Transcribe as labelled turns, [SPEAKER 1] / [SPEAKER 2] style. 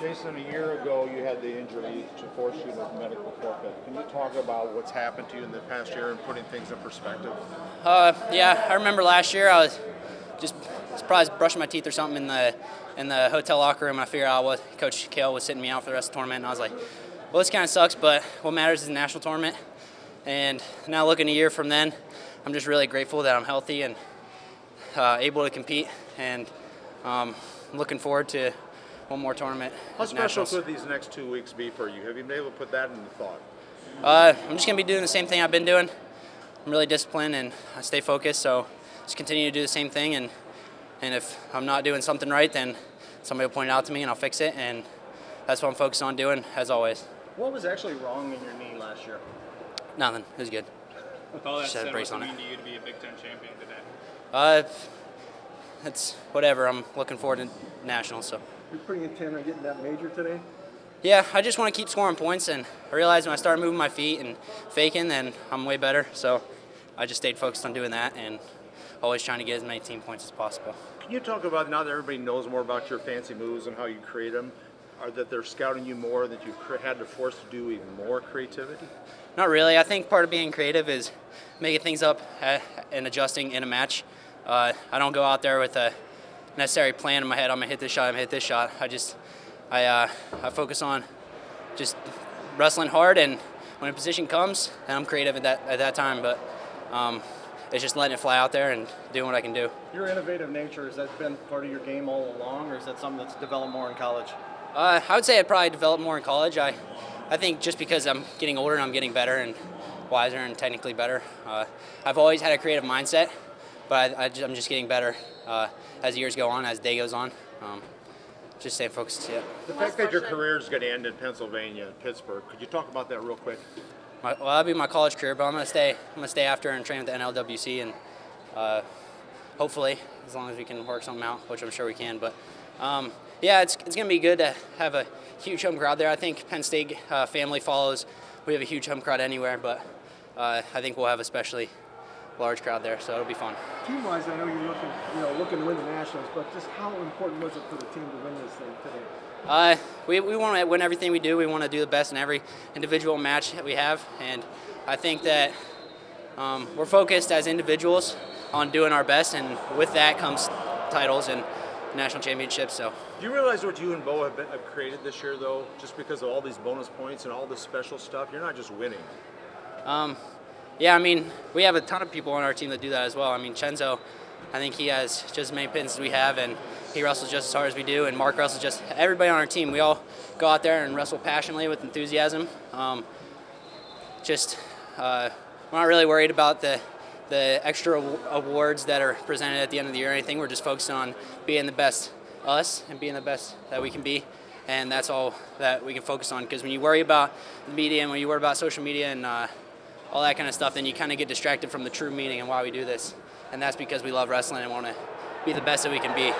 [SPEAKER 1] Jason, a year ago you had the injury to force you to medical forfeit. Can you talk about what's happened to you in the past year and putting things in perspective?
[SPEAKER 2] Yeah, I remember last year I was probably brushing my teeth or something in the hotel locker room. And I figured out what Coach Kale was sitting me out for the rest of the tournament, and I was like, well, this kind of sucks, but what matters is the national tournament. And now looking a year from then, I'm just really grateful that I'm healthy and able to compete, and looking forward to one more tournament.
[SPEAKER 1] How special could these next 2 weeks be for you? Have you been able to put that into thought?
[SPEAKER 2] I'm just going to be doing the same thing I've been doing. I'm really disciplined and I stay focused, so just continue to do the same thing, and if I'm not doing something right, then somebody will point it out to me and I'll fix it, and that's what I'm focused on doing, as always.
[SPEAKER 3] What was actually wrong in your knee last year?
[SPEAKER 2] Nothing. It was good.
[SPEAKER 4] With all that
[SPEAKER 2] Just had a
[SPEAKER 4] said,
[SPEAKER 2] brace
[SPEAKER 4] what's
[SPEAKER 2] on
[SPEAKER 4] it
[SPEAKER 2] it.
[SPEAKER 4] mean to you to be a Big Ten champion today?
[SPEAKER 2] It's whatever. I'm looking forward to nationals, so.
[SPEAKER 3] You're pretty intent on getting that major today?
[SPEAKER 2] Yeah, I just want to keep scoring points, and I realized when I started moving my feet and faking, then I'm way better. So I just stayed focused on doing that and always trying to get as many team points as possible.
[SPEAKER 1] Can you talk about, now that everybody knows more about your fancy moves and how you create them, that they're scouting you more, that you've had to force to do even more creativity?
[SPEAKER 2] Not really. I think part of being creative is making things up and adjusting in a match. I don't go out there with a necessary plan in my head. I'm gonna hit this shot. I'm gonna hit this shot. I focus on just wrestling hard, and when a position comes, and I'm creative at that time. But it's just letting it fly out there and doing what I can do.
[SPEAKER 3] Your innovative nature, has that been part of your game all along, or is that something that's developed more in college?
[SPEAKER 2] I would say I'd probably develop more in college. I think just because I'm getting older and I'm getting better and wiser and technically better. I've always had a creative mindset, but I'm just getting better as years go on, as day goes on. Just staying focused. Yeah.
[SPEAKER 1] The fact that your career is going to end in Pennsylvania, Pittsburgh, could you talk about that real quick?
[SPEAKER 2] Well, that'll be my college career, but I'm gonna stay after and train with the NLWC, and hopefully, as long as we can work something out, which I'm sure we can. But yeah, it's gonna be good to have a huge home crowd there. I think Penn State family follows. We have a huge home crowd anywhere, but I think we'll have especially large crowd there, so it'll be fun.
[SPEAKER 3] Team-wise, I know you're looking to win the Nationals, but just how important was it for the team to win this thing today?
[SPEAKER 2] We want to win everything we do. We want to do the best in every individual match that we have, and I think that we're focused as individuals on doing our best, and with that comes titles and national championships. So.
[SPEAKER 1] Do you realize what you and Bo have created this year, though, just because of all these bonus points and all this special stuff? You're not just winning.
[SPEAKER 2] Yeah, I mean, we have a ton of people on our team that do that as well. I mean, Chenzo, I think he has just as many pins as we have, and he wrestles just as hard as we do, and Mark wrestles just, everybody on our team, we all go out there and wrestle passionately with enthusiasm. We're not really worried about the extra awards that are presented at the end of the year or anything. We're just focused on being the best us and being the best that we can be, and that's all that we can focus on, because when you worry about the media and when you worry about social media and all that kind of stuff, then you kind of get distracted from the true meaning and why we do this. And that's because we love wrestling and want to be the best that we can be.